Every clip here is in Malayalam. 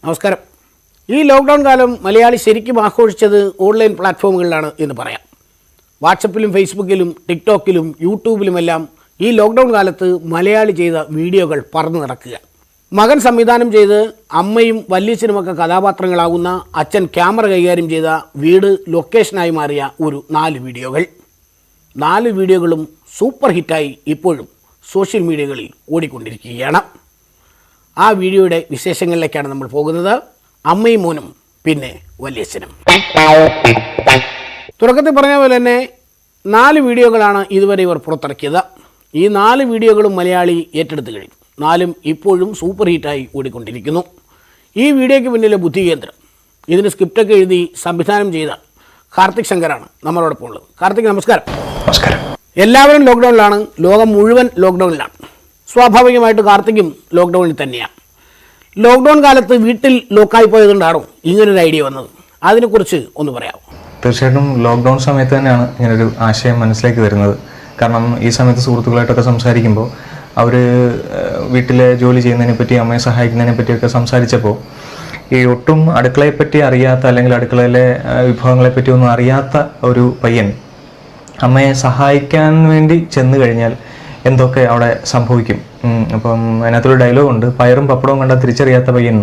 നമസ്കാരം. ഈ ലോക്ക്ഡൗൺ കാലം മലയാളി ശരിക്കും ആഘോഷിച്ചത് ഓൺലൈൻ പ്ലാറ്റ്ഫോമുകളിലാണ് എന്ന് പറയാം. വാട്സപ്പിലും ഫേസ്ബുക്കിലും ടിക്ടോക്കിലും യൂട്യൂബിലുമെല്ലാം ഈ ലോക്ക്ഡൗൺ കാലത്ത് മലയാളി ചെയ്ത വീഡിയോകൾ പറന്നു നടക്കുക. മകൻ സംവിധാനം ചെയ്ത് അമ്മയും വല്യച്ഛനുമൊക്കെ കഥാപാത്രങ്ങളാകുന്ന അച്ഛൻ ക്യാമറ കൈകാര്യം ചെയ്ത വീട് ലൊക്കേഷനായി മാറിയ ഒരു 4 വീഡിയോകൾ. 4 വീഡിയോകളും സൂപ്പർ ഹിറ്റായി ഇപ്പോഴും സോഷ്യൽ മീഡിയകളിൽ ഓടിക്കൊണ്ടിരിക്കുകയാണ്. ആ വീഡിയോയുടെ വിശേഷങ്ങളിലേക്കാണ് നമ്മൾ പോകുന്നത്. അമ്മയും മോനും പിന്നെ വല്യച്ഛനും. തുടക്കത്തിൽ പറഞ്ഞ പോലെ തന്നെ 4 വീഡിയോകളാണ് ഇതുവരെ ഇവർ പുറത്തിറക്കിയത്. ഈ 4 വീഡിയോകളും മലയാളി ഏറ്റെടുത്ത് കഴിഞ്ഞു. 4ഉം ഇപ്പോഴും സൂപ്പർ ഹിറ്റായി ഓടിക്കൊണ്ടിരിക്കുന്നു. ഈ വീഡിയോയ്ക്ക് പിന്നിലെ ബുദ്ധികേന്ദ്രം, ഇതിന് സ്ക്രിപ്റ്റൊക്കെ എഴുതി സംവിധാനം ചെയ്ത കാർത്തിക് ശങ്കറാണ് നമ്മളോടൊപ്പം ഉള്ളത്. കാർത്തിക്, നമസ്കാരം. നമസ്കാരം. എല്ലാവരും ലോക്ക്ഡൗണിലാണ്, ലോകം മുഴുവൻ ലോക്ക്ഡൗണിലാണ്. സ്വാഭാവികമായിട്ട് കാർത്തിക്കും ലോക്ക്ഡൗണിൽ തന്നെയാണ്. ലോക്ക്ഡൗൺ കാലത്ത് വീട്ടിൽ ലോക്കായി പോയതുകൊണ്ടാണോ ഇങ്ങനൊരു ഐഡിയ വന്നത്? അതിനെക്കുറിച്ച് ഒന്ന് പറയാമോ? തീർച്ചയായിട്ടും ലോക്ക്ഡൗൺ സമയത്ത് തന്നെയാണ് ഇങ്ങനൊരു ആശയം മനസ്സിലേക്ക് വരുന്നത്. കാരണം ഈ സമയത്ത് സുഹൃത്തുക്കളായിട്ടൊക്കെ സംസാരിക്കുമ്പോൾ അവർ വീട്ടിലെ ജോലി ചെയ്യുന്നതിനെ പറ്റി, അമ്മയെ സഹായിക്കുന്നതിനെ പറ്റിയൊക്കെ സംസാരിച്ചപ്പോൾ ഈ ഒട്ടും അടുക്കളയെപ്പറ്റി അറിയാത്ത, അല്ലെങ്കിൽ അടുക്കളയിലെ വിഭവങ്ങളെപ്പറ്റി ഒന്നും അറിയാത്ത ഒരു പയ്യൻ അമ്മയെ സഹായിക്കാൻ വേണ്ടി ചെന്ന് കഴിഞ്ഞാൽ എന്തൊക്കെ അവിടെ സംഭവിക്കും. അപ്പം അതിനകത്തൊരു ഡയലോഗുണ്ട്, പയറും പപ്പടവും കണ്ടാൽ തിരിച്ചറിയാത്ത പയ്യൻ.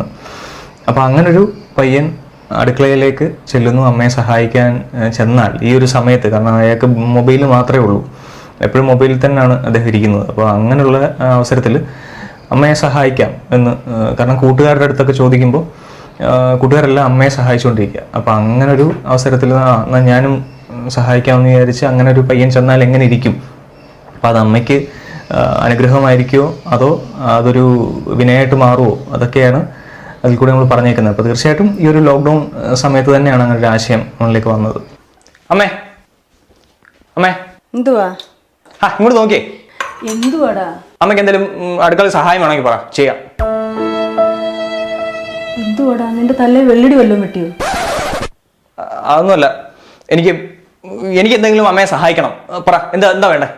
അപ്പം അങ്ങനൊരു പയ്യൻ അടുക്കളയിലേക്ക് ചെല്ലുന്നു അമ്മയെ സഹായിക്കാൻ ചെന്നാൽ ഈ ഒരു സമയത്ത്, കാരണം അയാൾക്ക് മൊബൈൽ മാത്രമേ ഉള്ളൂ, എപ്പോഴും മൊബൈലിൽ തന്നെയാണ് അദ്ദേഹം ഇരിക്കുന്നത്. അപ്പോൾ അങ്ങനെയുള്ള അവസരത്തിൽ അമ്മയെ സഹായിക്കാം എന്ന്, കാരണം കൂട്ടുകാരുടെ അടുത്തൊക്കെ ചോദിക്കുമ്പോൾ കൂട്ടുകാരെല്ലാം അമ്മയെ സഹായിച്ചുകൊണ്ടിരിക്കുക. അപ്പോൾ അങ്ങനൊരു അവസരത്തിൽ എന്നാൽ ഞാനും സഹായിക്കാമെന്ന് വിചാരിച്ച് അങ്ങനെ ഒരു പയ്യൻ ചെന്നാൽ എങ്ങനെ ഇരിക്കും? അപ്പോൾ അത് അമ്മയ്ക്ക് അനുഗ്രഹമായിരിക്കുമോ അതോ അതൊരു വിനയമായിട്ട് മാറുമോ? അതൊക്കെയാണ് അതിൽ കൂടെ നമ്മൾ പറഞ്ഞേക്കുന്നത്. അപ്പോൾ തീർച്ചയായിട്ടും ഈ ഒരു ലോക്ക്ഡൗൺ സമയത്ത് തന്നെയാണ് അങ്ങനെ ഒരു ആശയം നമ്മളിലേക്ക് വന്നത്. അമ്മേ അമ്മേ എന്തുവാ? ഇങ്ങോട്ട് നോക്കിയേ. എന്തുവാടാ? അമ്മയ്ക്ക് എന്തെങ്കിലും അടുക്കളയിൽ സഹായം വേണമെങ്കിൽ പറ, ചെയ്യാം. എന്തുവാടാ, നിന്റെ തലേ വെള്ളിടി വല്ലതും വെട്ടിയോ? അതൊന്നുമല്ല, എനിക്ക് എന്തെങ്കിലും അമ്മയെ സഹായിക്കണം. പറ, എന്താ വേണ്ടേ?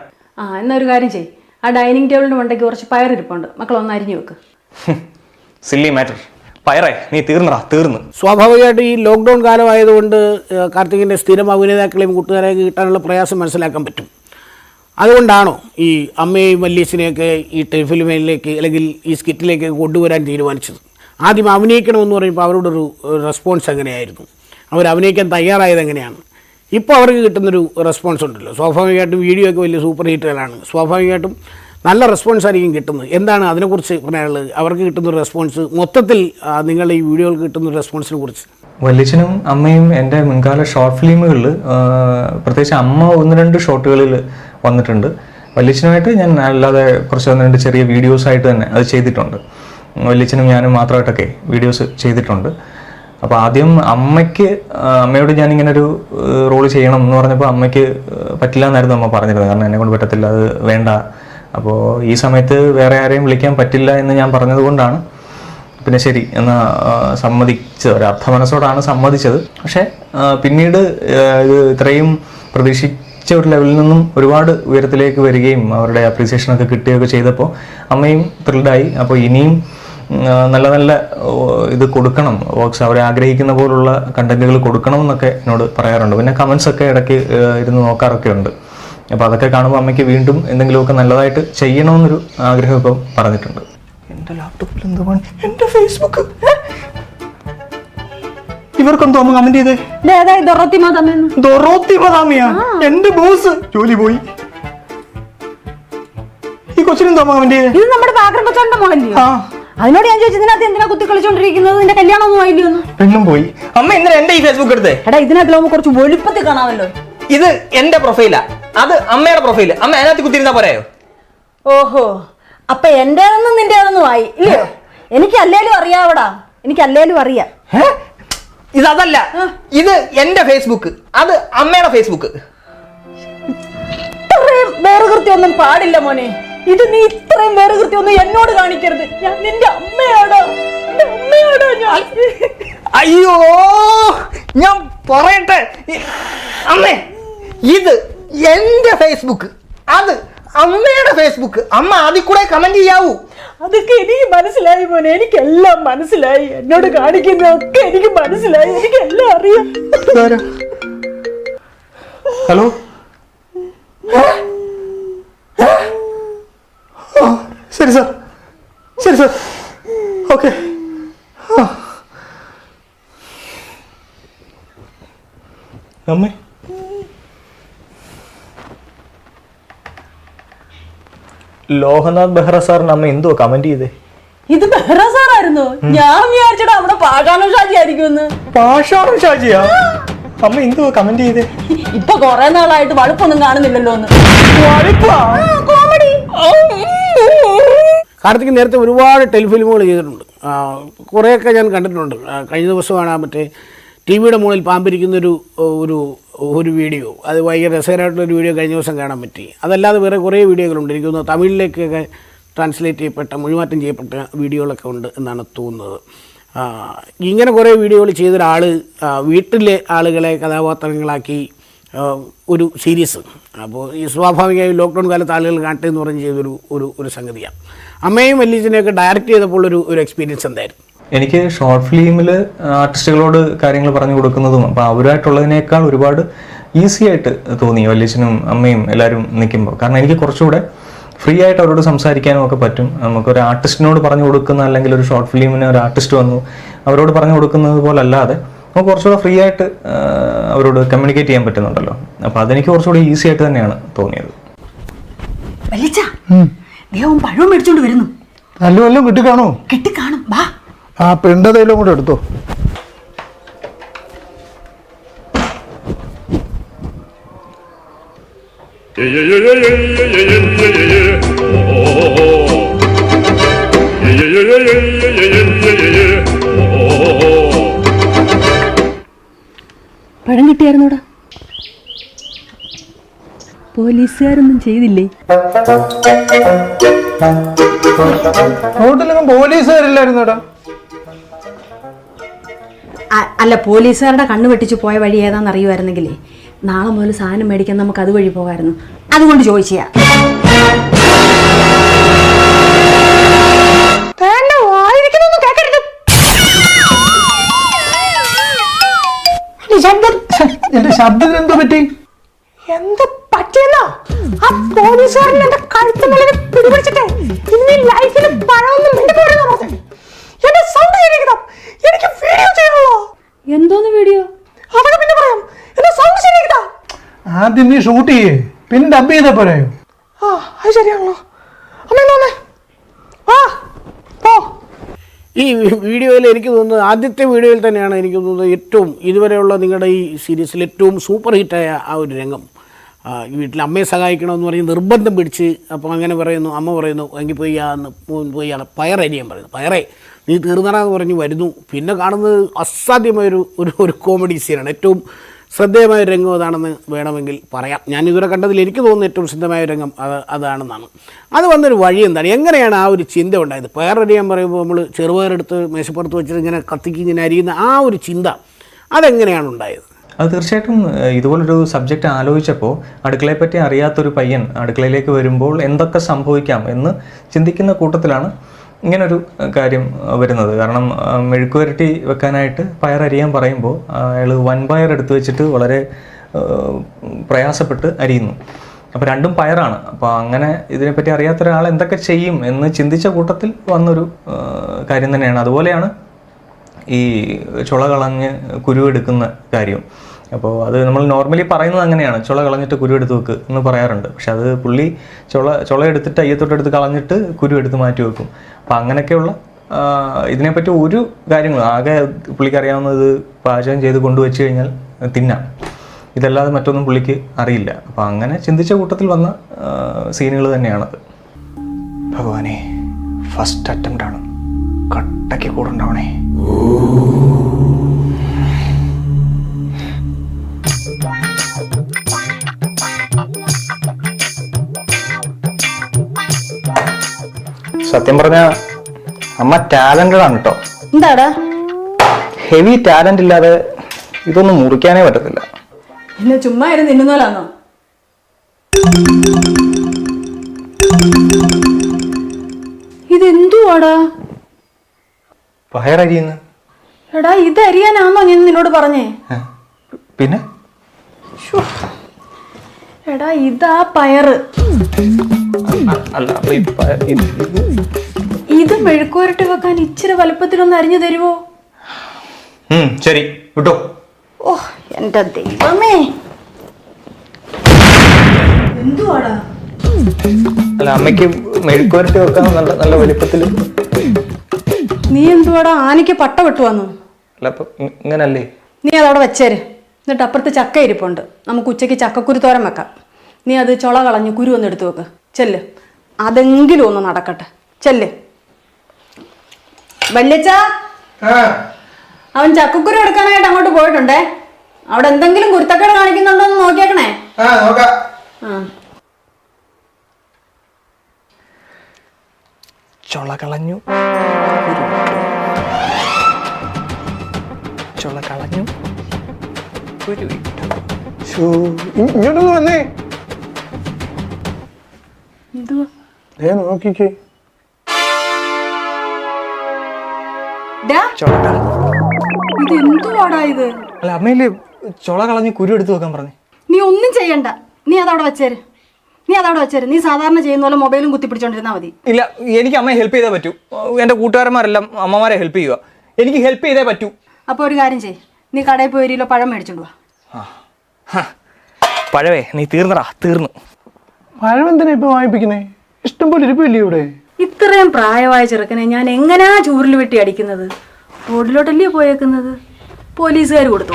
എന്നാ ഒരു കാര്യം ചെയ്യ്, ആ ഡൈനിങ് ടേബിളിന്റെ മണ്ടയ്ക്ക് കുറച്ച് പയറിരിപ്പുണ്ട്, മക്കളൊന്ന് അരിഞ്ഞു വെക്ക്. Silly matter. പയറേ, നീ തീർന്നു. സ്വാഭാവികമായിട്ട് ഈ ലോക്ക്ഡൗൺ കാലമായതുകൊണ്ട് കാർത്തികിൻ്റെ സ്ഥിരം അഭിനേതാക്കളെയും കൂട്ടുകാരെയൊക്കെ കിട്ടാനുള്ള പ്രയാസം മനസ്സിലാക്കാൻ പറ്റും. അതുകൊണ്ടാണോ ഈ അമ്മയെയും വല്യച്ഛനെയൊക്കെ ഈ ടെലിഫിലിമിലേക്ക് അല്ലെങ്കിൽ ഈ സ്കിറ്റിലേക്ക് കൊണ്ടുവരാൻ തീരുമാനിച്ചത്? ആദ്യം അഭിനയിക്കണമെന്ന് പറയുമ്പോൾ അവരോടൊരു റെസ്പോൺസ് എങ്ങനെയായിരുന്നു? അവർ അഭിനയിക്കാൻ തയ്യാറായത് എങ്ങനെയാണ്? ഇപ്പോൾ അവർക്ക് കിട്ടുന്നൊരു റെസ്പോൺസ് ഉണ്ടല്ലോ. സ്വാഭാവികമായിട്ടും വീഡിയോ ഒക്കെ വലിയ സൂപ്പർ ഹിറ്റുകളാണ്, സ്വാഭാവികമായിട്ടും നല്ല റെസ്പോൺസ് ആയിരിക്കും കിട്ടുന്നത്. എന്താണ് അതിനെക്കുറിച്ച് പറയാനുള്ളത്? അവർക്ക് കിട്ടുന്നൊരു റെസ്പോൺസ്, മൊത്തത്തിൽ നിങ്ങളുടെ ഈ വീഡിയോകൾക്ക് കിട്ടുന്നൊരു റെസ്പോൺസിനെ കുറിച്ച്. വല്യച്ഛനും അമ്മയും എൻ്റെ മുൻകാല ഷോർട്ട് ഫിലിമുകളിൽ, പ്രത്യേകിച്ച് അമ്മ 1-2 ഷോട്ടുകളിൽ വന്നിട്ടുണ്ട്. വല്യച്ഛനുമായിട്ട് ഞാൻ അല്ലാതെ കുറച്ച് 1-2 ചെറിയ വീഡിയോസായിട്ട് തന്നെ അത് ചെയ്തിട്ടുണ്ട്. വല്യച്ഛനും ഞാനും മാത്രമായിട്ടൊക്കെ വീഡിയോസ് ചെയ്തിട്ടുണ്ട്. അപ്പോൾ ആദ്യം അമ്മയോട് ഞാനിങ്ങനെ ഒരു റോള് ചെയ്യണം എന്ന് പറഞ്ഞപ്പോൾ അമ്മയ്ക്ക് പറ്റില്ല എന്നായിരുന്നു അമ്മ പറഞ്ഞിരുന്നത്. കാരണം എന്നെ കൊണ്ട് പറ്റത്തില്ല, അത് വേണ്ട. അപ്പോൾ ഈ സമയത്ത് വേറെ ആരെയും വിളിക്കാൻ പറ്റില്ല എന്ന് ഞാൻ പറഞ്ഞതുകൊണ്ടാണ് പിന്നെ ശരി എന്നാൽ സമ്മതിച്ചത്. ഒരു അർത്ഥമനസ്സോടാണ് സമ്മതിച്ചത്. പക്ഷേ പിന്നീട് ഇത് ഇത്രയും പ്രതീക്ഷിച്ച ഒരു ലെവലിൽ നിന്നും ഒരുപാട് ഉയരത്തിലേക്ക് വരികയും അവരുടെ അപ്രീസിയേഷനൊക്കെ കിട്ടുകയൊക്കെ ചെയ്തപ്പോൾ അമ്മയും ത്രില്ഡായി. അപ്പോൾ ഇനിയും നല്ല നല്ല ഇത് കൊടുക്കണം, വർക്ക്സ് അവരെ ആഗ്രഹിക്കുന്ന പോലുള്ള കണ്ടന്റുകൾ കൊടുക്കണം എന്നൊക്കെ എന്നോട് പറയാറുണ്ട്. പിന്നെ കമൻസ് ഒക്കെ ഇടയ്ക്ക് ഇരുന്ന് നോക്കാറൊക്കെ ഉണ്ട്. അപ്പോൾ അതൊക്കെ കാണുമ്പോൾ അമ്മയ്ക്ക് വീണ്ടും എന്തെങ്കിലുമൊക്കെ നല്ലതായിട്ട് ചെയ്യണമെന്നൊരു ആഗ്രഹം ഇപ്പം പറഞ്ഞിട്ടുണ്ട്. എൻ്റെ ലാപ്ടോപ്പിൽ എന്തുവാണ്? എൻ്റെ ഫേസ്ബുക്ക് ഇവർക്കെന്തോ അമ്മ കമന്റ് ചെയ്തേ? എന്റെ ബോസ് ജോലി പോയി. ഈ കൊച്ചിനെന്തോ അമ്മ കമന്റ് ചെയ്തേ? ഇത് നമ്മുടെ പാക്കറമ്പച്ചോന്റെ മോളല്ലയോ? അതിനോട് ഞാൻ ചോദിച്ചു, ഇതിനകത്ത് എന്തിനാ കുത്തി കളിച്ചോണ്ടിരിക്കുന്നത്? നിന്റെ കല്യാണമൊന്നും ആയില്ലയോന്ന്? പെണ്ണും പോയി. അമ്മ എന്തിനാ എന്റെ ഈ ഫേസ്ബുക്ക് എടുത്തേ? എടാ, ഇതിനകത്ത് കുറച്ച് വെളുപ്പത്തിൽ കാണാമല്ലോ. ഇത് എന്റെ പ്രൊഫൈലാ, അത് അമ്മയുടെ പ്രൊഫൈല്. അമ്മ അതിനകത്ത് കുത്തിരുന്നാ പോരായോ? ഓഹോ, അപ്പൊ എന്റേതൊന്നും നിന്റേതൊന്നും ആയി ഇല്ലയോ? എനിക്ക് അല്ലേലും അറിയാവടാ, എനിക്ക് അല്ലേലും അറിയാം. ഇതല്ല, ഇത് എന്റെ ഫേസ്ബുക്ക്, അത് അമ്മയുടെ ഫേസ്ബുക്ക്. ഇത്രയും വേറുകൃത്യൊന്നും പാടില്ല മോനെ. ഇത് നീ ഇത്രയും വേറുകൃത്യൊന്നും എന്നോട് കാണിക്കരുത്. ഞാൻ നിന്റെ അമ്മയാടാ, ഞാൻ. അയ്യോ, ഞാൻ പറയട്ടെ അമ്മേ, ഇത് എന്റെ ഫേസ്ബുക്ക്, അത് അമ്മയുടെ ഫേസ്ബുക്ക്. അമ്മ അതിൽ കൂടെ കമന്റ് ചെയ്യാവൂ. അതൊക്കെ എനിക്ക് മനസ്സിലായി മോനെ, എനിക്കെല്ലാം മനസ്സിലായി. എന്നോട് കാണിക്കുന്നതൊക്കെ എനിക്ക് മനസ്സിലായി, എനിക്കെല്ലാം അറിയാം. ഹലോ, ശരി സാർ, ശരി സാർ, ഓക്കെ. അമ്മേ, ലോഹനാഥ് ബെഹ്റ സാറിന് അമ്മ എന്തോ കമന്റ് ചെയ്തേ? ഇത് ബെഹ്റ സാറായിരുന്നു. ഞാൻ വിചാരിച്ചടാ അവിടെ പാഷാണം ഷാജി ആയിരിക്കുമെന്ന്. പാഷാണം ഷാജിയാ? അമ്മ എന്തോ കമന്റ് ചെയ്തേ? ഇപ്പൊ കൊറേ നാളായിട്ട് വളുപ്പൊന്നും കാണുന്നില്ലല്ലോ എന്ന്. കാർത്തിക് നേരത്തെ ഒരുപാട് ടെലിഫിലിമുകൾ ചെയ്തിട്ടുണ്ട്. കുറേയൊക്കെ ഞാൻ കണ്ടിട്ടുണ്ട്. കഴിഞ്ഞ ദിവസമാണ് മറ്റേ ടി വിയുടെ മുകളിൽ പാമ്പിരിക്കുന്നൊരു ഒരു ഒരു വീഡിയോ, അത് ഭയങ്കര രസകരമായിട്ടുള്ളൊരു വീഡിയോ കഴിഞ്ഞ ദിവസം കാണാൻ പറ്റി. അതല്ലാതെ വേറെ കുറേ വീഡിയോകളുണ്ട്. എനിക്ക് തോന്നുന്നു തമിഴിലേക്കൊക്കെ ട്രാൻസ്ലേറ്റ് ചെയ്യപ്പെട്ട, മൊഴിമാറ്റം ചെയ്യപ്പെട്ട വീഡിയോകളൊക്കെ ഉണ്ട് എന്നാണ് തോന്നുന്നത്. ഇങ്ങനെ കുറേ വീഡിയോകൾ ചെയ്തൊരാൾ വീട്ടിലെ ആളുകളെ കഥാപാത്രങ്ങളാക്കി ഒരു സീരീസ്. അപ്പോൾ ഈ സ്വാഭാവികമായും ലോക്ക്ഡൗൺ കാലത്ത് ആളുകൾ കാണട്ടെ എന്ന് പറഞ്ഞ് ചെയ്തൊരു ഒരു സംഗതിയാണ്. അമ്മയും വല്യച്ഛനെയൊക്കെ ഡയറക്റ്റ് ചെയ്തപ്പോൾ ഒരു എക്സ്പീരിയൻസ് എന്തായിരുന്നു? എനിക്ക് ഷോർട്ട് ഫിലിമിൽ ആർട്ടിസ്റ്റുകളോട് കാര്യങ്ങൾ പറഞ്ഞു കൊടുക്കുന്നതും അപ്പോൾ അവരായിട്ടുള്ളതിനേക്കാൾ ഒരുപാട് ഈസി ആയിട്ട് തോന്നി വല്യച്ഛനും അമ്മയും എല്ലാവരും നിൽക്കുമ്പോൾ. കാരണം എനിക്ക് കുറച്ചുകൂടെ ഫ്രീ ആയിട്ട് അവരോട് സംസാരിക്കാനും ഒക്കെ പറ്റും. നമുക്കൊരു ആർട്ടിസ്റ്റിനോട് പറഞ്ഞു കൊടുക്കുന്ന, അല്ലെങ്കിൽ ഒരു ഷോർട്ട് ഫിലിമിന് ഒരു ആർട്ടിസ്റ്റ് വന്നു അവരോട് പറഞ്ഞു കൊടുക്കുന്നത് പോലെ അല്ലാതെ നമുക്ക് കുറച്ചുകൂടെ ഫ്രീ ആയിട്ട് അവരോട് കമ്മ്യൂണിക്കേറ്റ് ചെയ്യാൻ പറ്റുന്നുണ്ടല്ലോ. അപ്പോൾ അതെനിക്ക് കുറച്ചുകൂടി ഈസി ആയിട്ട് തന്നെയാണ് തോന്നിയത്. പഴവും മേടിച്ചോണ്ട് വരുന്നു. നല്ല വല്ലതും കിട്ടിക്കാണോ? കിട്ടിക്കാണും. വാ, ആ പെണ്ടതയിലും കൂടെ എടുത്തോ. പഴം കിട്ടിയായിരുന്നോടാ? പോലീസുകാരൊന്നും ചെയ്തില്ലേ? റോഡിലൊന്നും പോലീസുകാരില്ലായിരുന്നോടാ? അല്ല, പോലീസുകാരുടെ കണ്ണ് വെട്ടിച്ച് പോയ വഴി ഏതാണെന്ന് അറിയുമായിരുന്നെങ്കിലേ നാളെ മുതൽ സാധനം മേടിക്കാൻ നമുക്ക് അതുവഴി പോകാമായിരുന്നു. അതുകൊണ്ട് ചോദിച്ചാ. എന്റെ ശബ്ദത്തിന് എന്തോ പറ്റി? എന്ത് പറ്റിയെന്നോ? ആ പോലീസുകാരൻ എന്റെ കഴുത്തുമല്ലിനെ പിടിപിടിച്ചിട്ടേ ഇനി ലൈഫിൽ പഴമൊന്നും മിണ്ടിപ്പോരുന്നു. എന്റെ സൗണ്ട് ശരിയാക്കണം, എനിക്ക് വീഡിയോ ചെയ്യണോ? എന്തോന്ന് വീഡിയോ? അതൊക്കെ പിന്നെ പറയാം. എന്റെ സൗണ്ട് ശരിയാക്കട്ടാ. ആദ്യം നീ ഷൂട്ട് ചെയ്യേ, പിന്നെ ഡബ് ചെയ്താ പോരായോ? ആ, അത് ശരിയാണല്ലോ. അമ്മ എന്തോന്നേ? ആ പോ. ഈ വീഡിയോയിൽ എനിക്ക് തോന്നുന്നത് ആദ്യത്തെ വീഡിയോയിൽ തന്നെയാണ് എനിക്ക് തോന്നുന്നത് ഏറ്റവും ഇതുവരെയുള്ള നിങ്ങളുടെ ഈ സീരീസിൽ ഏറ്റവും സൂപ്പർ ഹിറ്റായ ആ ഒരു രംഗം. വീട്ടിൽ അമ്മയെ സഹായിക്കണമെന്ന് പറഞ്ഞ് നിർബന്ധം പിടിച്ച്, അപ്പോൾ അങ്ങനെ പറയുന്നു, അമ്മ പറയുന്നു എങ്കിൽ പോയി പോയി പയറരിയാൻ പറയുന്നു. പയറേ നീ തീർന്നടാന്ന് പറഞ്ഞ് വരുന്നു. പിന്നെ കാണുന്നത് അസാധ്യമായൊരു ഒരു കോമഡി സീനാണ്. ഏറ്റവും ശ്രദ്ധേയമായ രംഗം അതാണെന്ന് വേണമെങ്കിൽ പറയാം. ഞാനിതുവരെ കണ്ടതിൽ എനിക്ക് തോന്നുന്ന ഏറ്റവും ശ്രദ്ധേയമായ രംഗം അതാണെന്നാണ്. അത് വന്നൊരു വഴി എന്താണ്, എങ്ങനെയാണ് ആ ഒരു ചിന്ത ഉണ്ടായത്? പയറരിയാൻ പറയുമ്പോൾ നമ്മൾ ചെറുപയറെടുത്ത് മേശപ്പുറത്ത് വെച്ചിട്ട് ഇങ്ങനെ കത്തിക്ക് ഇങ്ങനെ അരിയുന്ന ആ ഒരു ചിന്ത അതെങ്ങനെയാണ് ഉണ്ടായത്? അത് തീർച്ചയായിട്ടും ഇതുപോലൊരു സബ്ജക്റ്റ് ആലോചിച്ചപ്പോൾ അടുക്കളയെപ്പറ്റി അറിയാത്തൊരു പയ്യൻ അടുക്കളയിലേക്ക് വരുമ്പോൾ എന്തൊക്കെ സംഭവിക്കാം എന്ന് ചിന്തിക്കുന്ന കൂട്ടത്തിലാണ് ഇങ്ങനൊരു കാര്യം വരുന്നത്. കാരണം മെഴുക്കുവരട്ടി വെക്കാനായിട്ട് പയറരിയാൻ പറയുമ്പോൾ അയാൾ വൻപയർ എടുത്ത് വെച്ചിട്ട് വളരെ പ്രയാസപ്പെട്ട് അരിയുന്നു. അപ്പോൾ രണ്ടും പയറാണ്. അപ്പോൾ അങ്ങനെ ഇതിനെപ്പറ്റി അറിയാത്ത ഒരാൾ എന്തൊക്കെ ചെയ്യും എന്ന് ചിന്തിച്ച കൂട്ടത്തിൽ വന്നൊരു കാര്യം തന്നെയാണ്. അതുപോലെയാണ് ഈ ചുള കളഞ്ഞ് കുരുവെടുക്കുന്ന കാര്യം. അപ്പോൾ അത് നമ്മൾ നോർമലി പറയുന്നത് അങ്ങനെയാണ്, ചുള കളഞ്ഞിട്ട് കുരു എടുത്ത് വെക്ക് എന്ന് പറയാറുണ്ട്. പക്ഷെ അത് പുള്ളി ചുള എടുത്തിട്ട് അയ്യത്തൊട്ടെടുത്ത് കളഞ്ഞിട്ട് കുരു എടുത്ത് മാറ്റി വെക്കും. അപ്പം അങ്ങനെയൊക്കെയുള്ള ഇതിനെപ്പറ്റി ഒരു കാര്യങ്ങളും ആകെ പുള്ളിക്ക് അറിയാവുന്നത് പാചകം ചെയ്ത് കൊണ്ടുവച്ച് കഴിഞ്ഞാൽ തിന്നാം, ഇതല്ലാതെ മറ്റൊന്നും പുള്ളിക്ക് അറിയില്ല. അപ്പം അങ്ങനെ ചിന്തിച്ച കൂട്ടത്തിൽ വന്ന സീനുകൾ തന്നെയാണത്. ഭഗവാനെ, ഫസ്റ്റ് അറ്റംപ്റ്റ് ആണ്, കട്ടയ്ക്ക് കൂടെ ഉണ്ടാവണേ. സത്യം പറഞ്ഞ അമ്മ ടാലന്റഡ് ആണ് കേട്ടോ. എന്താടാ? ഹെവി ടാലന്റ് ഇല്ലാതെ ഇതൊന്നും മുറിക്കാനേ പറ്റത്തില്ല. എന്നെ ചുമ്മാ ഇരുന്ന് തിന്നുന്നോലാന്നോ? ഇതെന്തു എന്തുവാടാ? പയറരിയുന്നു. എടാ ഇത് അരിയാനാണോ ഞാൻ നിന്നോട് പറഞ്ഞേ? പിന്നെ എടാ ഇതാ പയറ്. അല്ല ഇത് മെഴുക്കുവരട്ടി വെക്കാൻ ഇച്ചിരി വലുപ്പത്തിലൊന്ന് അരിഞ്ഞു തരുവോ? ശരി വിട്ടോ. ഓ എന്റെ ദൈവമേ, എന്തുവാടാ? അല്ല അമ്മയ്ക്ക് മെഴുക്കുവരട്ടി വെക്കാൻ നല്ല വലിപ്പത്തിൽ. നീ എന്തുവാടാ ആനയ്ക്ക് പട്ട വെട്ടുവാന്നു? അല്ല അപ്പൊ ഇങ്ങനല്ലേ? നീ അതവിടെ വെച്ചേര്. എന്നിട്ട് അപ്പുറത്ത് ചക്ക ഇരിപ്പുണ്ട്, നമുക്ക് ഉച്ചയ്ക്ക് ചക്കക്കുരു തോരൻ വെക്കാം. നീ അത് ചുള കളഞ്ഞ് കുരു ഒന്ന് എടുത്തു വെക്ക്. ചെല്ല്, അതെങ്കിലും ഒന്ന് നടക്കട്ടെ. ചെല്ല്. വല്യച്ച, അവൻ ചക്കക്കുരു എടുക്കാനായിട്ട് അങ്ങോട്ട് പോയിട്ടുണ്ടേ. അവിടെ എന്തെങ്കിലും കുരുത്തക്കേട് കാണിക്കുന്നുണ്ടോ എന്ന് നോക്കിയേക്കണേ. ചുള കളഞ്ഞു, ചുള കളഞ്ഞു, ഇങ്ങോട്ടൊന്ന് വന്നേ. എന്തുവാ നോക്കിക്കേ. ഇത് എന്തുവാടാ ഇത്? അല്ല അമ്മയില് ചുള കളഞ്ഞ് കുരു എടുത്തു വെക്കാൻ പറഞ്ഞു. നീ ഒന്നും ചെയ്യണ്ട, നീ അതവിടെ വെച്ചേര്. നീ സാധാരണ ചെയ്യുന്ന പോലെ മൊബൈലും കുത്തിപ്പിടിച്ചോണ്ടിരുന്നാ മതി. ഇല്ല, എനിക്ക് അമ്മയെ ഹെൽപ്പ് ചെയ്തേ പറ്റൂ. എന്റെ കൂട്ടുകാരന്മാരെല്ലാം അമ്മമാരെ ഹെൽപ്പ് ചെയ്യുക. എനിക്ക് ഹെൽപ്പ് ചെയ്തേ പറ്റൂ. അപ്പൊ ഒരു കാര്യം ചെയ്യ്, നീ കടയിൽ പോയി 1 കിലോ പഴം മേടിച്ചോണ്ട് വാ. പഴവേ നീ തീർന്നടാ, തീർന്നു. പഴം എന്തിനാ ഇപ്പൊ വാങ്ങിപ്പിക്കുന്നേ? ഇഷ്ടംപോലെ ഇരിപ്പില്ലേ ഇവിടെ? ഇത്രയും പ്രായമായ ചെറുക്കനെ ഞാൻ എങ്ങനെയാ ചൂരിൽ വെട്ടി അടിക്കുന്നത്? റോഡിലോട്ടല്ലേ പോയേക്കുന്നത്? പോലീസുകാർ കൊടുത്തു.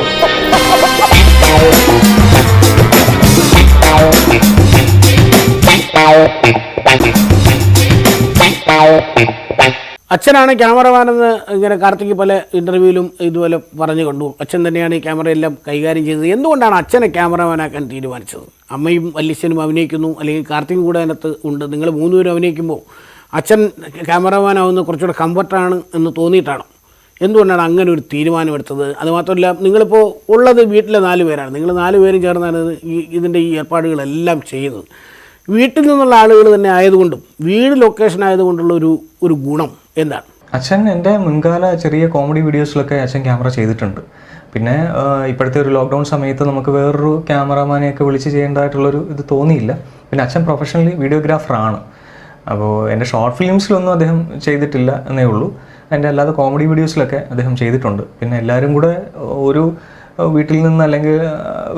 അച്ഛനാണ് ക്യാമറമാനെന്ന് ഇങ്ങനെ കാർത്തിക് പല ഇൻ്റർവ്യൂവിലും ഇതുപോലെ പറഞ്ഞു കണ്ടു. അച്ഛൻ തന്നെയാണ് ഈ ക്യാമറയെല്ലാം കൈകാര്യം ചെയ്തത്. എന്തുകൊണ്ടാണ് അച്ഛനെ ക്യാമറമാനാക്കാൻ തീരുമാനിച്ചത്? അമ്മയും വല്യച്ഛനും അഭിനയിക്കുന്നു, അല്ലെങ്കിൽ കാർത്തിക് കൂടെ അതിനകത്ത് ഉണ്ട്. നിങ്ങൾ 3 പേരും അഭിനയിക്കുമ്പോൾ അച്ഛൻ ക്യാമറമാനാവുന്നത് കുറച്ചുകൂടെ കംഫർട്ടാണ് എന്ന് തോന്നിയിട്ടാണ്. എന്തുകൊണ്ടാണ് അങ്ങനെ ഒരു തീരുമാനമെടുത്തത്? അതുമാത്രമല്ല, നിങ്ങളിപ്പോൾ ഉള്ളത് വീട്ടിലെ 4 പേരാണ്. നിങ്ങൾ 4 പേരും ചേർന്നാണ് ഇതിൻ്റെ ഈ ഏർപ്പാടുകളെല്ലാം ചെയ്യുന്നത്. വീട്ടിൽ നിന്നുള്ള ആളുകൾ തന്നെ ആയതുകൊണ്ടും വീട് ലൊക്കേഷൻ ആയതുകൊണ്ടുള്ള ഒരു ഗുണം എന്താണ്? അച്ഛൻ എൻ്റെ മുൻകാല ചെറിയ കോമഡി വീഡിയോസിലൊക്കെ അച്ഛൻ ക്യാമറ ചെയ്തിട്ടുണ്ട്. പിന്നെ ഇപ്പോഴത്തെ ഒരു ലോക്ക്ഡൗൺ സമയത്ത് നമുക്ക് വേറൊരു ക്യാമറമാനെയൊക്കെ വിളിച്ച് ചെയ്യേണ്ടതായിട്ടുള്ളൊരു ഇത് തോന്നിയില്ല. പിന്നെ അച്ഛൻ പ്രൊഫഷണലി വീഡിയോഗ്രാഫറാണ്. അപ്പോൾ എൻ്റെ ഷോർട്ട് ഫിലിംസിലൊന്നും അദ്ദേഹം ചെയ്തിട്ടില്ല എന്നേ ഉള്ളൂ. എൻ്റെ അല്ലാതെ കോമഡി വീഡിയോസിലൊക്കെ അദ്ദേഹം ചെയ്തിട്ടുണ്ട്. പിന്നെ എല്ലാവരും കൂടെ ഒരു വീട്ടിൽ നിന്ന് അല്ലെങ്കിൽ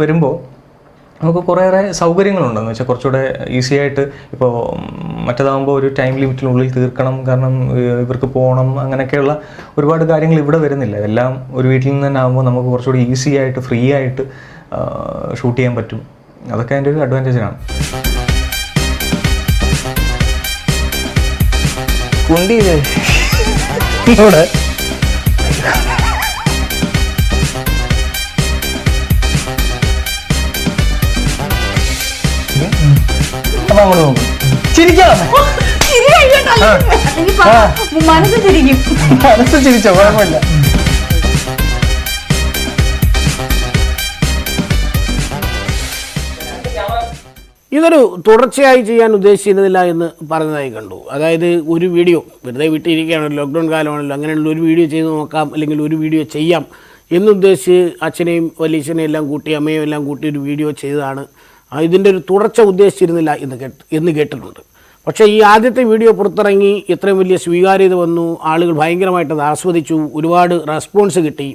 വരുമ്പോൾ നമുക്ക് കുറേയേറെ സൗകര്യങ്ങളുണ്ടെന്ന് വെച്ചാൽ കുറച്ചുകൂടെ ഈസി ആയിട്ട്. ഇപ്പോൾ മറ്റേതാകുമ്പോൾ ഒരു ടൈം ലിമിറ്റിനുള്ളിൽ തീർക്കണം, കാരണം ഇവർക്ക് പോകണം, അങ്ങനെയൊക്കെയുള്ള ഒരുപാട് കാര്യങ്ങൾ ഇവിടെ വരുന്നില്ല. എല്ലാം ഒരു വീട്ടിൽ നിന്ന് തന്നെ ആകുമ്പോൾ നമുക്ക് കുറച്ചുകൂടി ഈസി ആയിട്ട് ഫ്രീ ആയിട്ട് ഷൂട്ട് ചെയ്യാൻ പറ്റും. അതൊക്കെ അതിൻ്റെ ഒരു അഡ്വാൻറ്റേജാണ്. കുണ്ടി ഇവിടെ മനസ്സ് ചിരിക്കും. മനസ്സ് ചിരിച്ചോ? കുഴപ്പമില്ല. ഇതൊരു തുടർച്ചയായി ചെയ്യാൻ ഉദ്ദേശിച്ചിരുന്നില്ല എന്ന് പറഞ്ഞതായി കണ്ടു. അതായത് ഒരു വീഡിയോ വെറുതെ വിട്ടിരിക്കുകയാണല്ലോ, ലോക്ക്ഡൗൺ കാലമാണല്ലോ, അങ്ങനെയുള്ള ഒരു വീഡിയോ ചെയ്ത് നോക്കാം, അല്ലെങ്കിൽ ഒരു വീഡിയോ ചെയ്യാം എന്നുദ്ദേശിച്ച് അച്ഛനെയും വല്യച്ഛനെയും എല്ലാം കൂട്ടി അമ്മയും എല്ലാം കൂട്ടി ഒരു വീഡിയോ ചെയ്തതാണ്. ഇതിൻ്റെ ഒരു തുടർച്ച ഉദ്ദേശിച്ചിരുന്നില്ല എന്ന് കേട്ടിട്ടുണ്ട്. പക്ഷേ ഈ ആദ്യത്തെ വീഡിയോ പുറത്തിറങ്ങി ഇത്രയും വലിയ സ്വീകാര്യത വന്നു, ആളുകൾ ഭയങ്കരമായിട്ടത് ആസ്വദിച്ചു, ഒരുപാട് റെസ്പോൺസ് കിട്ടി.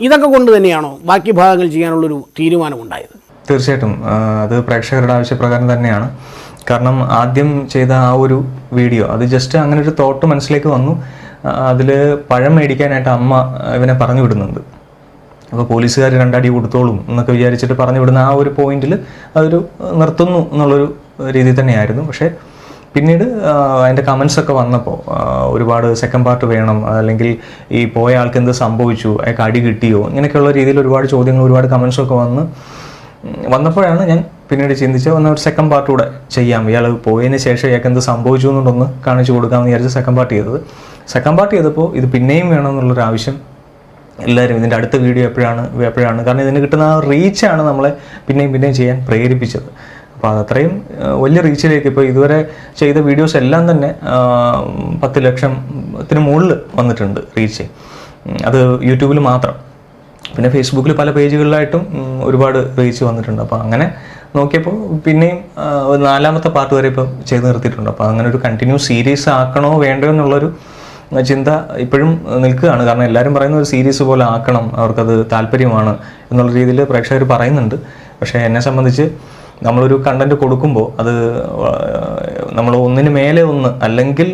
ഇതൊക്കെ കൊണ്ട് തന്നെയാണോ ബാക്കി ഭാഗങ്ങൾ ചെയ്യാനുള്ളൊരു തീരുമാനമുണ്ടായത്? തീർച്ചയായിട്ടും അത് പ്രേക്ഷകരുടെ ആവശ്യപ്രകാരം തന്നെയാണ്. കാരണം ആദ്യം ചെയ്ത ആ ഒരു വീഡിയോ അത് ജസ്റ്റ് അങ്ങനെ ഒരു തോട്ട് മനസ്സിലേക്ക് വന്നു. അതിൽ പഴം മേടിക്കാനായിട്ട് അമ്മ ഇവനെ പറഞ്ഞു വിടുന്നുണ്ട്. അപ്പോൾ പോലീസുകാർ 2 അടി കൊടുത്തോളും എന്നൊക്കെ വിചാരിച്ചിട്ട് പറഞ്ഞു വിടുന്ന ആ ഒരു പോയിന്റിൽ അതൊരു നിർത്തുന്നു എന്നുള്ളൊരു രീതി തന്നെയായിരുന്നു. പക്ഷേ പിന്നീട് അതിൻ്റെ കമൻസൊക്കെ വന്നപ്പോൾ ഒരുപാട് സെക്കൻഡ് പാർട്ട് വേണം, അല്ലെങ്കിൽ ഈ പോയ ആൾക്ക് എന്ത് സംഭവിച്ചു, അയാൾക്ക് അടി കിട്ടിയോ, ഇങ്ങനെയൊക്കെയുള്ള രീതിയിൽ ഒരുപാട് ചോദ്യങ്ങൾ, ഒരുപാട് കമൻസൊക്കെ വന്നപ്പോഴാണ് ഞാൻ പിന്നീട് ചിന്തിച്ചത് ഒന്ന് ഒരു സെക്കൻഡ് പാർട്ട് കൂടെ ചെയ്യാം. ഇയാൾ പോയതിന് ശേഷം ഇയാൾക്ക് എന്ത് സംഭവിച്ചു എന്നുള്ളതൊന്ന് കാണിച്ചു കൊടുക്കാമെന്ന് വിചാരിച്ച് സെക്കൻഡ് പാർട്ട് ചെയ്തത്. സെക്കൻഡ് പാർട്ട് ചെയ്തപ്പോൾ ഇത് പിന്നെയും വേണമെന്നുള്ളൊരു ആവശ്യം എല്ലാവരും, ഇതിൻ്റെ അടുത്ത വീഡിയോ എപ്പോഴാണ്, കാരണം ഇതിന് കിട്ടുന്ന ആ റീച്ചാണ് നമ്മളെ പിന്നെയും ചെയ്യാൻ പ്രേരിപ്പിച്ചത്. അപ്പോൾ അതത്രയും വലിയ റീച്ചിലേക്ക് ഇപ്പോൾ ഇതുവരെ ചെയ്ത വീഡിയോസ് എല്ലാം തന്നെ 10 ലക്ഷത്തിന് മുകളിൽ വന്നിട്ടുണ്ട് റീച്ച്. അത് യൂട്യൂബിൽ മാത്രം. പിന്നെ ഫേസ്ബുക്കിൽ പല പേജുകളിലായിട്ടും ഒരുപാട് റീച്ച് വന്നിട്ടുണ്ട്. അപ്പോൾ അങ്ങനെ നോക്കിയപ്പോൾ പിന്നെയും 4ാമത്തെ പാർട്ട് വരെ ഇപ്പോൾ ചെയ്ത് നിർത്തിയിട്ടുണ്ട്. അപ്പോൾ അങ്ങനെ ഒരു കണ്ടിന്യൂസ് സീരീസ് ആക്കണോ വേണ്ടോ എന്നുള്ളൊരു ചിന്ത ഇപ്പോഴും നിൽക്കുകയാണ്. കാരണം എല്ലാവരും പറയുന്ന ഒരു സീരീസ് പോലെ ആക്കണം, അവർക്കത് താല്പര്യമാണ് എന്നുള്ള രീതിയിൽ പ്രേക്ഷകർ പറയുന്നുണ്ട്. പക്ഷേ എന്നെ സംബന്ധിച്ച് നമ്മളൊരു കണ്ടന്റ് കൊടുക്കുമ്പോൾ അത് നമ്മൾ ഒന്നിന് മേലെ ഒന്ന്, അല്ലെങ്കിൽ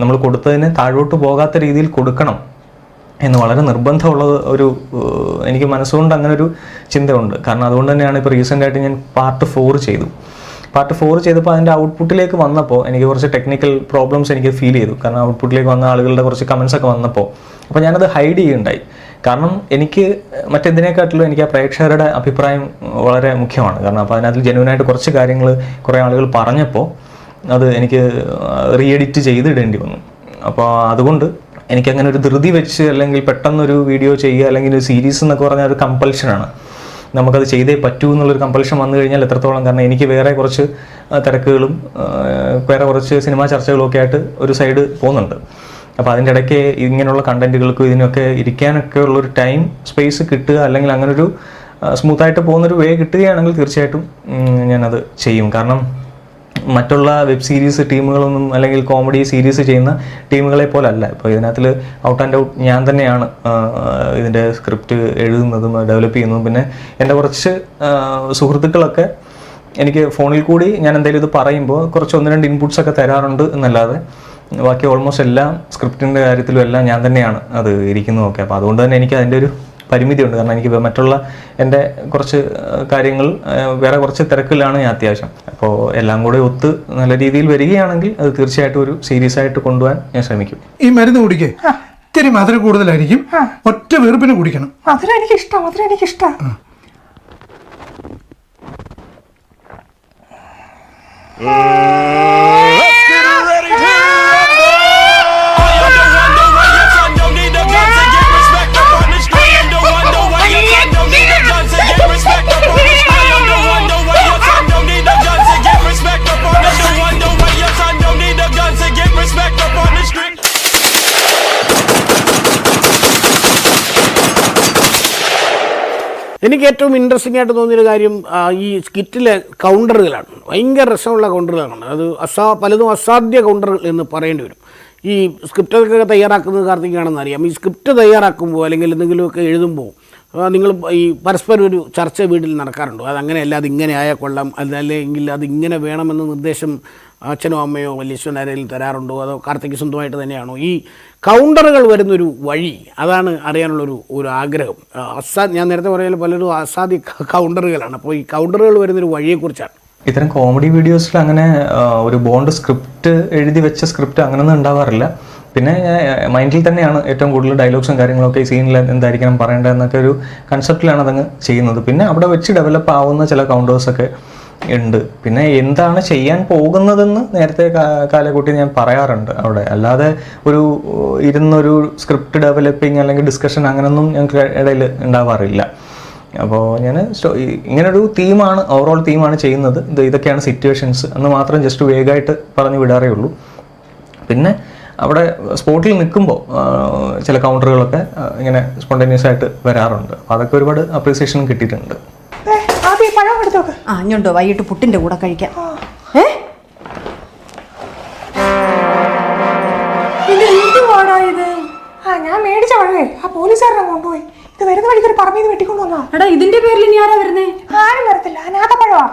നമ്മൾ കൊടുത്തതിന് താഴോട്ട് പോകാത്ത രീതിയിൽ കൊടുക്കണം എന്ന് വളരെ നിർബന്ധമുള്ള എനിക്ക് മനസ്സുകൊണ്ട് അങ്ങനെ ഒരു ചിന്തയുണ്ട്. കാരണം അതുകൊണ്ട് തന്നെയാണ് ഇപ്പോൾ റീസെൻ്റായിട്ട് ഞാൻ പാർട്ട് 4 ചെയ്തു. പാർട്ട് 4 ചെയ്തപ്പോൾ അതിൻ്റെ ഔട്ട്പുട്ടിലേക്ക് വന്നപ്പോൾ എനിക്ക് കുറച്ച് ടെക്നിക്കൽ പ്രോബ്ലംസ് എനിക്ക് ഫീൽ ചെയ്തു. കാരണം ഔട്ട്പുട്ടിലേക്ക് വന്ന ആളുകളുടെ കുറച്ച് കമൻസ് ഒക്കെ വന്നപ്പോൾ അപ്പോൾ ഞാനത് ഹൈഡ് ചെയ്യുകയുണ്ടായി. കാരണം എനിക്ക് മറ്റെന്തിനേക്കാട്ടിലും എനിക്ക് ആ പ്രേക്ഷകരുടെ അഭിപ്രായം വളരെ മുഖ്യമാണ്. കാരണം അപ്പോൾ അതിനകത്ത് ജെന്യുവനായിട്ട് കുറച്ച് കാര്യങ്ങൾ കുറേ ആളുകൾ പറഞ്ഞപ്പോൾ അത് എനിക്ക് റീ എഡിറ്റ് ചെയ്തിടേണ്ടി വന്നു. അപ്പോൾ അതുകൊണ്ട് എനിക്കങ്ങനെ ഒരു ധൃതി വെച്ച് അല്ലെങ്കിൽ പെട്ടെന്നൊരു വീഡിയോ ചെയ്യുക അല്ലെങ്കിൽ ഒരു സീരീസ് എന്നൊക്കെ പറഞ്ഞാൽ ഒരു കമ്പൽഷനാണ്. നമുക്കത് ചെയ്തേ പറ്റൂ എന്നുള്ളൊരു കമ്പൽഷൻ വന്നു കഴിഞ്ഞാൽ എത്രത്തോളം, കാരണം എനിക്ക് വേറെ കുറച്ച് തിരക്കുകളും വേറെ കുറച്ച് സിനിമാ ചർച്ചകളും ഒക്കെ ആയിട്ട് ഒരു സൈഡ് പോകുന്നുണ്ട്. അപ്പോൾ അതിൻ്റെ ഇടയ്ക്ക് ഇങ്ങനെയുള്ള കണ്ടന്റുകൾക്കും ഇതിനൊക്കെ ഇരിക്കാനൊക്കെ ഉള്ളൊരു ടൈം സ്പേസ് കിട്ടുക, അല്ലെങ്കിൽ അങ്ങനൊരു സ്മൂത്തായിട്ട് പോകുന്നൊരു വേ കിട്ടുകയാണെങ്കിൽ തീർച്ചയായിട്ടും ഞാനത് ചെയ്യും. കാരണം മറ്റുള്ള വെബ് സീരീസ് ടീമുകളൊന്നും അല്ലെങ്കിൽ കോമഡി സീരീസ് ചെയ്യുന്ന ടീമുകളെ പോലെ അല്ല. ഇപ്പോൾ ഇതിനകത്തിൽ ഔട്ട് ആൻഡ് ഔട്ട് ഞാൻ തന്നെയാണ് ഇതിൻ്റെ സ്ക്രിപ്റ്റ് എഴുതുന്നതും ഡെവലപ്പ് ചെയ്യുന്നതും. പിന്നെ എൻ്റെ കുറച്ച് സുഹൃത്തുക്കളൊക്കെ എനിക്ക് ഫോണിൽ കൂടി ഞാൻ എന്തെങ്കിലും ഇത് പറയുമ്പോൾ കുറച്ച് 1-2 ഇൻപുട്സ് ഒക്കെ തരാറുണ്ട് എന്നല്ലാതെ ബാക്കി ഓൾമോസ്റ്റ് എല്ലാം സ്ക്രിപ്റ്റിൻ്റെ കാര്യത്തിലും എല്ലാം ഞാൻ തന്നെയാണ് അത് ഇരിക്കുന്നതൊക്കെ. അപ്പോൾ അതുകൊണ്ട് തന്നെ എനിക്ക് അതിൻ്റെ ഒരു പരിമിതിയുണ്ട്. കാരണം എനിക്ക് മറ്റുള്ള എൻ്റെ കുറച്ച് കാര്യങ്ങൾ വേറെ കുറച്ച് തിരക്കിലാണ് ഞാൻ അത്യാവശ്യം. അപ്പോൾ എല്ലാം കൂടെ ഒത്ത് നല്ല രീതിയിൽ വരികയാണെങ്കിൽ അത് തീർച്ചയായിട്ടും ഒരു സീരീസ് ആയിട്ട് കൊണ്ടുപോകാൻ ഞാൻ ശ്രമിക്കും. ഈ മരുന്ന് കുടിക്കേ ഇത്തിരി മധുരം കൂടുതലായിരിക്കും, ഒറ്റ വെറുപ്പിന് കുടിക്കണം. മധുരം എനിക്കിഷ്ടം, മധുരം എനിക്കിഷ്ടം. എനിക്ക് ഏറ്റവും ഇൻട്രസ്റ്റിംഗ് ആയിട്ട് തോന്നിയൊരു കാര്യം ഈ സ്കിറ്റിലെ കൗണ്ടറുകളാണ്. ഭയങ്കര രസമുള്ള കൗണ്ടറുകളാണ്. അത് പലതും അസാധ്യ കൗണ്ടറുകൾ എന്ന് പറയേണ്ടി വരും. ഈ സ്ക്രിപ്റ്റൊക്കെ തയ്യാറാക്കുന്നത് കാർത്തികാണെന്ന് അറിയാം. ഈ സ്ക്രിപ്റ്റ് തയ്യാറാക്കുമ്പോൾ അല്ലെങ്കിൽ എന്തെങ്കിലുമൊക്കെ എഴുതുമ്പോൾ നിങ്ങൾ ഈ പരസ്പരം ഒരു ചർച്ച വീട്ടിൽ നടക്കാറുണ്ടോ? അതങ്ങനെയല്ല, അതിങ്ങനെ ആയാൽ കൊള്ളാം, അതല്ലെങ്കിൽ അതിങ്ങനെ വേണമെന്ന് നിർദ്ദേശം അച്ഛനോ അമ്മയോ വലിയച്ഛനോ ആരെങ്കിലും തരാറുണ്ടോ? അതോ കാർത്തിക് സ്വന്തമായിട്ട് തന്നെയാണോ? ഈ കൗണ്ടറുകൾ വരുന്നൊരു വഴി, അതാണ് അറിയാനുള്ളൊരു ആഗ്രഹം. ഞാൻ നേരത്തെ പറയാൻ പലരും അസാധ്യ കൗണ്ടറുകളാണ്. അപ്പോൾ ഈ കൗണ്ടറുകൾ വരുന്നൊരു വഴിയെക്കുറിച്ചാണ്. ഇത്തരം കോമഡി വീഡിയോസിൽ അങ്ങനെ ഒരു ബോണ്ട് സ്ക്രിപ്റ്റ് എഴുതി വെച്ച സ്ക്രിപ്റ്റ് അങ്ങനെയൊന്നും ഉണ്ടാവാറില്ല. പിന്നെ മൈൻഡിൽ തന്നെയാണ് ഏറ്റവും കൂടുതൽ ഡയലോഗ്സും കാര്യങ്ങളൊക്കെ ഈ സീനിൽ എന്തായിരിക്കണം പറയേണ്ടതെന്നൊക്കെ ഒരു കൺസെപ്റ്റിലാണ് അതങ്ങ് ചെയ്യുന്നത്. പിന്നെ അവിടെ വെച്ച് ഡെവലപ്പ് ആവുന്ന ചില കൗണ്ടേഴ്സൊക്കെ ഉണ്ട്. പിന്നെ എന്താണ് ചെയ്യാൻ പോകുന്നതെന്ന് നേരത്തെ കാലക്കൂട്ടി ഞാൻ പറയാറുണ്ട് അവിടെ. അല്ലാതെ ഇരുന്നൊരു സ്ക്രിപ്റ്റ് ഡെവലപ്പിങ് അല്ലെങ്കിൽ ഡിസ്കഷൻ അങ്ങനെയൊന്നും ഞങ്ങൾക്ക് ഇടയിൽ ഉണ്ടാവാറില്ല. അപ്പോൾ ഞാൻ ഇങ്ങനൊരു തീമാണ്, ഓവറോൾ തീമാണ് ചെയ്യുന്നത്. ഇതൊക്കെയാണ് സിറ്റുവേഷൻസ് എന്ന് മാത്രം ജസ്റ്റ് വേഗമായിട്ട് പറഞ്ഞു വിടാറേ ഉള്ളൂ. പിന്നെ അവിടെ സ്പോട്ടിൽ നിൽക്കുമ്പോൾ ചില കൗണ്ടറുകളൊക്കെ ഇങ്ങനെ സ്പോണ്ടേനിയസ് ആയിട്ട് വരാറുണ്ട്. അപ്പോൾ അതൊക്കെ ഒരുപാട് അപ്രീസിയേഷൻ കിട്ടിയിട്ടുണ്ട്. ഇഞ്ഞുണ്ടോ വൈകിട്ട് പുട്ടിന്റെ കൂടെ കഴിക്കാം. ഞാൻ മേടിച്ച പഴവേ ആ പോലീസുകാരനെ കൊണ്ടുപോയി. ഇത് വരുന്ന വഴിക്ക് ഒരു പറമ്പിൽ നിന്ന് വെട്ടിക്കൊണ്ടു വന്നാ. എടാ, ഇതിന്റെ പേരിൽ ഇനി ആരാ വരുന്നേ? ആരും വരത്തില്ല. അനാഥ പഴവാ.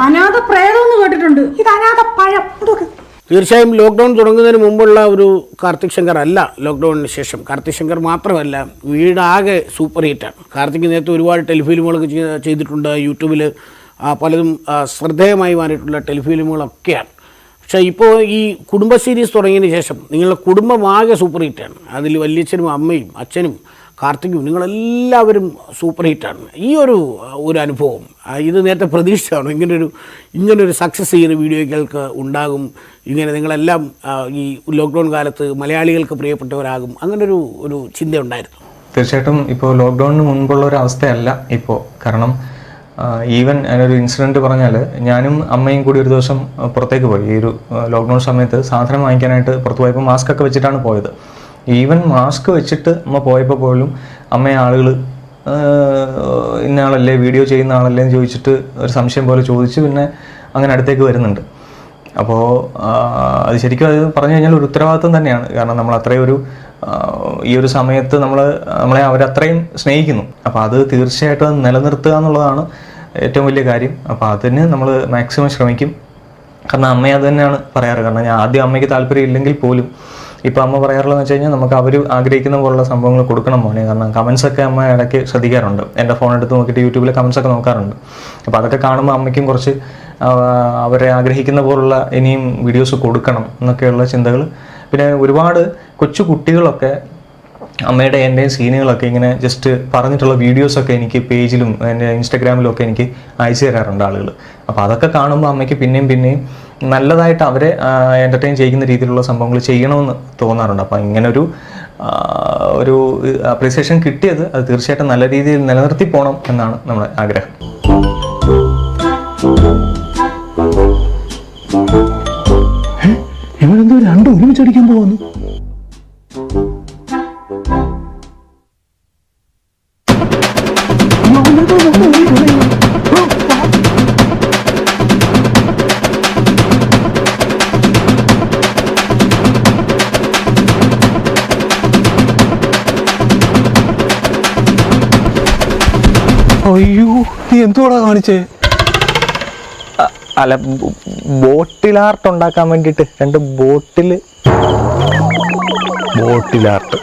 അനാഥ പ്രേതം എന്ന് കേട്ടിട്ടുണ്ട്. ഇത് അനാഥ പഴം. തീർച്ചയായും ലോക്ക്ഡൗൺ തുടങ്ങുന്നതിന് മുമ്പുള്ള ഒരു കാർത്തിക് ശങ്കർ അല്ല ലോക്ക്ഡൗണിന് ശേഷം. കാർത്തിക് ശങ്കർ മാത്രമല്ല, വീടാകെ സൂപ്പർ ഹിറ്റാണ്. കാർത്തിക് നേരത്തെ ഒരുപാട് ടെലിഫിലിമുകളൊക്കെ ചെയ്തിട്ടുണ്ട്. യൂട്യൂബിൽ പലതും ശ്രദ്ധേയമായി മാറിയിട്ടുള്ള ടെലിഫിലിമുകളൊക്കെയാണ്. പക്ഷേ ഇപ്പോൾ ഈ കുടുംബ സീരീസ് തുടങ്ങിയതിന് ശേഷം നിങ്ങളുടെ കുടുംബമാകെ സൂപ്പർ ഹിറ്റാണ്. അതിൽ വല്യച്ഛനും അമ്മയും അച്ഛനും കാർത്തിക്കും നിങ്ങളെല്ലാവരും സൂപ്പർ ഹിറ്റാണ്. ഈ ഒരു അനുഭവം ഇത് നേരത്തെ പ്രതീക്ഷിച്ചാണോ ഇങ്ങനൊരു സക്സസ് ചെയ്യുന്ന വീഡിയോകൾക്ക് ഉണ്ടാകും, ഇങ്ങനെ നിങ്ങളെല്ലാം ഈ ലോക്ക്ഡൗൺ കാലത്ത് മലയാളികൾക്ക് പ്രിയപ്പെട്ടവരാകും, അങ്ങനൊരു ചിന്ത ഉണ്ടായിരുന്നു? തീർച്ചയായിട്ടും ഇപ്പോൾ ലോക്ക്ഡൗണിന് മുൻപുള്ള ഒരു അവസ്ഥയല്ല ഇപ്പോൾ. കാരണം ഈവൻ അതിനൊരു ഇൻസിഡൻറ്റ് പറഞ്ഞാൽ ഞാനും അമ്മയും കൂടി ഒരു ദിവസം പുറത്തേക്ക് പോയി. ഈ ഒരു ലോക്ക്ഡൗൺ സമയത്ത് സാധനം വാങ്ങിക്കാനായിട്ട് പുറത്ത് പോയപ്പോൾ മാസ്ക് ഒക്കെ വെച്ചിട്ടാണ് പോയത്. ഈവൻ മാസ്ക് വെച്ചിട്ട് അമ്മ പോയപ്പോൾ പോലും അമ്മയെ ആളുകൾ ഇന്ന ആളല്ലേ, വീഡിയോ ചെയ്യുന്ന ആളല്ലേ എന്ന് ചോദിച്ചിട്ട് ഒരു സംശയം പോലെ ചോദിച്ച് പിന്നെ അങ്ങനെ അടുത്തേക്ക് വരുന്നുണ്ട്. അപ്പോൾ അത് ശരിക്കും അത് പറഞ്ഞു കഴിഞ്ഞാൽ ഒരു ഉത്തരവാദിത്വം തന്നെയാണ്. കാരണം നമ്മൾ അത്രയും ഈ ഒരു സമയത്ത് നമ്മളെ അവരത്രയും സ്നേഹിക്കുന്നു. അപ്പോൾ അത് തീർച്ചയായിട്ടും അത് നിലനിർത്തുക എന്നുള്ളതാണ് ഏറ്റവും വലിയ കാര്യം. അപ്പോൾ അതിന് നമ്മൾ മാക്സിമം ശ്രമിക്കും. കാരണം അമ്മ അത് തന്നെയാണ് പറയാറ്. കാരണം ഞാൻ ആദ്യം അമ്മയ്ക്ക് താല്പര്യം ഇല്ലെങ്കിൽ പോലും ഇപ്പോൾ അമ്മ പറയാറുള്ളതെന്ന് വെച്ച് കഴിഞ്ഞാൽ നമുക്ക് അവർ ആഗ്രഹിക്കുന്ന പോലുള്ള സംഭവങ്ങൾ കൊടുക്കണം മോനെ. കാരണം കമൻസൊക്കെ അമ്മ ഇടയ്ക്ക് ശ്രദ്ധിക്കാറുണ്ട്. എൻ്റെ ഫോൺ എടുത്ത് നോക്കിയിട്ട് യൂട്യൂബിലെ കമൻസൊക്കെ നോക്കാറുണ്ട്. അപ്പോൾ അതൊക്കെ കാണുമ്പോൾ അമ്മയ്ക്കും കുറച്ച് അവരെ ആഗ്രഹിക്കുന്ന പോലുള്ള ഇനിയും വീഡിയോസ് കൊടുക്കണം എന്നൊക്കെയുള്ള ചിന്തകൾ. പിന്നെ ഒരുപാട് കൊച്ചു കുട്ടികളൊക്കെ അമ്മയുടെ എൻ്റെയും സീനുകളൊക്കെ ഇങ്ങനെ ജസ്റ്റ് പറഞ്ഞിട്ടുള്ള വീഡിയോസൊക്കെ എനിക്ക് പേജിലും എൻ്റെ ഇൻസ്റ്റഗ്രാമിലും ഒക്കെ എനിക്ക് അയച്ചു തരാറുണ്ട് ആളുകൾ. അപ്പോൾ അതൊക്കെ കാണുമ്പോൾ അമ്മയ്ക്ക് പിന്നെയും നല്ലതായിട്ട് അവരെ എൻ്റർടൈൻ ചെയ്യുന്ന രീതിയിലുള്ള സംഭവങ്ങൾ ചെയ്യണമെന്ന് തോന്നാറുണ്ട്. അപ്പോൾ ഇങ്ങനൊരു ഒരു അപ്രീസിയേഷൻ കിട്ടിയത് അത് തീർച്ചയായിട്ടും നല്ല രീതിയിൽ നിലനിർത്തി പോകണം എന്നാണ് നമ്മുടെ ആഗ്രഹം. ഇവരെന്തോ രണ്ടും ഒരുമിച്ചടിക്കാൻ പോകുന്നു. അയ്യോ, നീ എന്തുവാടാ കാണിച്ചേ? അല്ല, ബോട്ടിൽ ആർട്ട് ഉണ്ടാക്കാൻ വേണ്ടിയിട്ട് 2 ബോട്ടിൽ ആർട്ട്.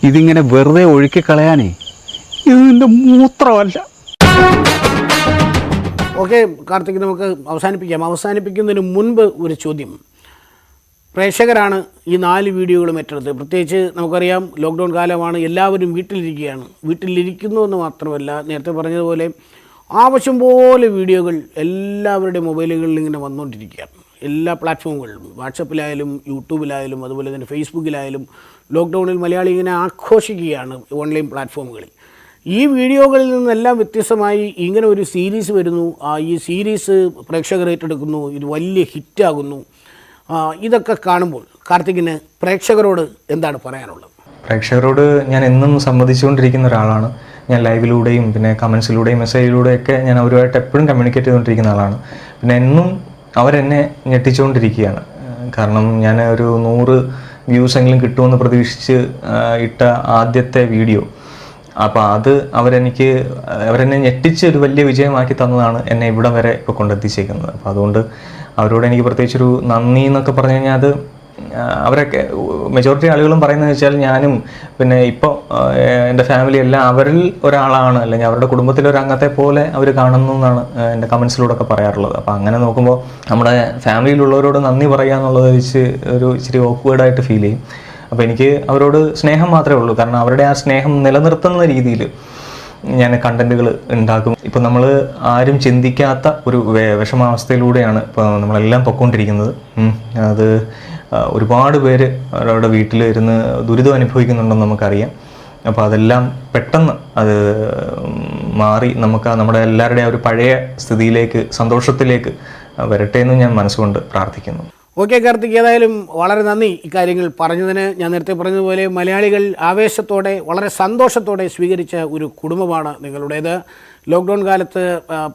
ഇതിങ്ങനെ വെറുതെ ഒഴുക്കി കളയാനേ, ഇത് നിന്റെ മൂത്രമല്ല. ഓക്കെ കാർത്തിക്, നമുക്ക് അവസാനിപ്പിക്കുന്നതിന് മുൻപ് ഒരു ചോദ്യം. പ്രേക്ഷകരാണ് ഈ 4 വീഡിയോകളും ഏറ്റെടുത്ത്. പ്രത്യേകിച്ച് നമുക്കറിയാം ലോക്ക്ഡൗൺ കാലമാണ്, എല്ലാവരും വീട്ടിലിരിക്കുകയാണ്. വീട്ടിലിരിക്കുന്നു എന്ന് മാത്രമല്ല, നേരത്തെ പറഞ്ഞതുപോലെ ആവശ്യം പോലെ വീഡിയോകൾ എല്ലാവരുടെയും മൊബൈലുകളിൽ ഇങ്ങനെ വന്നുകൊണ്ടിരിക്കുകയാണ്. എല്ലാ പ്ലാറ്റ്ഫോമുകളിലും, വാട്സപ്പിലായാലും യൂട്യൂബിലായാലും അതുപോലെ തന്നെ ഫേസ്ബുക്കിലായാലും ലോക്ക്ഡൗണിൽ മലയാളി ഇങ്ങനെ ആഘോഷിക്കുകയാണ് ഓൺലൈൻ പ്ലാറ്റ്ഫോമുകളിൽ. ഈ വീഡിയോകളിൽ നിന്നെല്ലാം വ്യത്യസ്തമായി ഇങ്ങനെ ഒരു സീരീസ് വരുന്നു. ഈ സീരീസ് പ്രേക്ഷകർ ഏറ്റെടുക്കുന്നു, ഇത് വലിയ ഹിറ്റാകുന്നു. ഇതൊക്കെ കാണുമ്പോൾ കാർത്തികിന് പ്രേക്ഷകരോട് എന്താണ് പറയാനുള്ളത്? പ്രേക്ഷകരോട് ഞാൻ എന്നും സംവദിച്ചുകൊണ്ടിരിക്കുന്ന ഒരാളാണ്. ഞാൻ ലൈവിലൂടെയും പിന്നെ കമൻസിലൂടെയും മെസ്സേജിലൂടെയൊക്കെ ഞാൻ അവരുമായിട്ട് എപ്പോഴും കമ്മ്യൂണിക്കേറ്റ് ചെയ്തുകൊണ്ടിരിക്കുന്ന ആളാണ്. പിന്നെ എന്നും അവരെന്നെ ഞെട്ടിച്ചുകൊണ്ടിരിക്കുകയാണ്. കാരണം ഞാൻ ഒരു 100 വ്യൂസെങ്കിലും കിട്ടുമെന്ന് പ്രതീക്ഷിച്ച് ഇട്ട ആദ്യത്തെ വീഡിയോ, അപ്പോൾ അത് അവരെന്നെ ഞെട്ടിച്ച് ഒരു വലിയ വിജയമാക്കി തന്നതാണ് എന്നെ ഇവിടെ വരെ ഇപ്പോൾ കൊണ്ടെത്തിച്ചേക്കുന്നത്. അപ്പോൾ അതുകൊണ്ട് അവരോട് എനിക്ക് പ്രത്യേകിച്ചൊരു നന്ദി എന്നൊക്കെ പറഞ്ഞു കഴിഞ്ഞാൽ അത് അവരൊക്കെ മെജോറിറ്റി ആളുകളും പറയുന്നത് വെച്ചാൽ ഞാനും പിന്നെ ഇപ്പോൾ എൻ്റെ ഫാമിലി എല്ലാം അവരിൽ ഒരാളാണ്, അല്ലെങ്കിൽ അവരുടെ കുടുംബത്തിലൊരംഗത്തെ പോലെ അവർ കാണുന്നു എന്നാണ് എൻ്റെ കമൻസിലൂടെ ഒക്കെ പറയാറുള്ളത്. അപ്പോൾ അങ്ങനെ നോക്കുമ്പോൾ നമ്മുടെ ഫാമിലിയിലുള്ളവരോട് നന്ദി പറയുക എന്നുള്ളത് ഒരു ഇച്ചിരി ഓക്വേർഡായിട്ട് ഫീൽ ചെയ്യും. അപ്പോൾ എനിക്ക് അവരോട് സ്നേഹം മാത്രമേ ഉള്ളൂ. കാരണം അവരുടെ ആ സ്നേഹം നിലനിർത്തുന്ന രീതിയിൽ ഞാൻ കണ്ടൻറ്റുകൾ ഉണ്ടാക്കും. ഇപ്പം നമ്മൾ ആരും ചിന്തിക്കാത്ത ഒരു വിഷമാവസ്ഥയിലൂടെയാണ് ഇപ്പോൾ നമ്മളെല്ലാം പൊയ്ക്കൊണ്ടിരിക്കുന്നത്. അത് ഒരുപാട് പേര് അവരുടെ വീട്ടിൽ ഇരുന്ന് ദുരിതം അനുഭവിക്കുന്നുണ്ടെന്ന് നമുക്കറിയാം. അപ്പോൾ അതെല്ലാം പെട്ടെന്ന് അത് മാറി നമുക്ക് നമ്മുടെ എല്ലാവരുടെയും ഒരു പഴയ സ്ഥിതിയിലേക്ക്, സന്തോഷത്തിലേക്ക് വരട്ടെ എന്ന് ഞാൻ മനസ്സുകൊണ്ട് പ്രാർത്ഥിക്കുന്നു. ഓക്കെ കാർത്തിക്, ഏതായാലും വളരെ നന്ദി ഇക്കാര്യങ്ങൾ പറഞ്ഞതിന്. ഞാൻ നേരത്തെ പറഞ്ഞതുപോലെ മലയാളികൾ ആവേശത്തോടെ വളരെ സന്തോഷത്തോടെ സ്വീകരിച്ച ഒരു കുടുംബമാണ് നിങ്ങളുടേത്. ലോക്ക്ഡൗൺ കാലത്ത്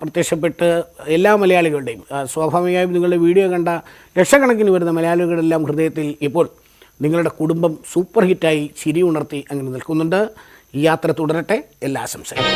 പ്രത്യക്ഷപ്പെട്ട് എല്ലാ മലയാളികളുടെയും സ്വാഭാവികമായും നിങ്ങളുടെ വീഡിയോ കണ്ട ലക്ഷക്കണക്കിന് വരുന്ന മലയാളികളെല്ലാം ഹൃദയത്തിൽ ഇപ്പോൾ നിങ്ങളുടെ കുടുംബം സൂപ്പർ ഹിറ്റായി ചിരി ഉണർത്തി അങ്ങനെ നിൽക്കുന്നുണ്ട്. ഈ യാത്ര തുടരട്ടെ. എല്ലാ ആശംസകളും.